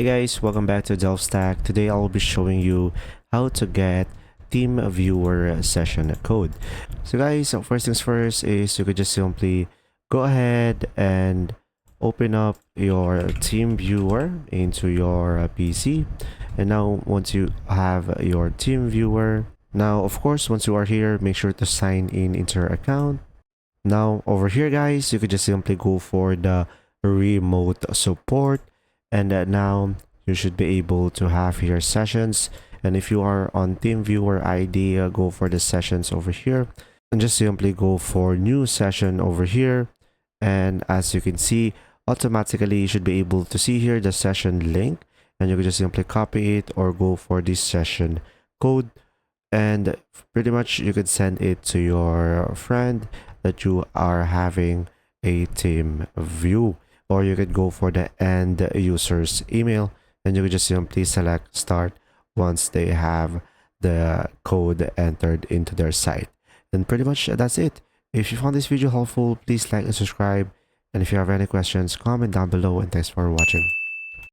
Hey guys, welcome back to DelveStack. Today I'll be showing you how to get TeamViewer session code. So guys, first things first is you could just simply go ahead and open up your TeamViewer into your PC. And now once you have your TeamViewer, now of course once you are here, make sure to sign in into your account. Now over here guys, you could just simply go for the remote support, and now you should be able to have your sessions. And if you are on TeamViewer ID, go for the sessions over here and just simply go for new session over here. And as you can see, automatically you should be able to see here the session link, and you can just simply copy it or go for this session code, and pretty much you could send it to your friend that you are having a team view, or you could go for the end user's email and you could just simply select start once they have the code entered into their site. And pretty much that's it. If you found this video helpful, please like and subscribe, and if you have any questions, comment down below, and thanks for watching.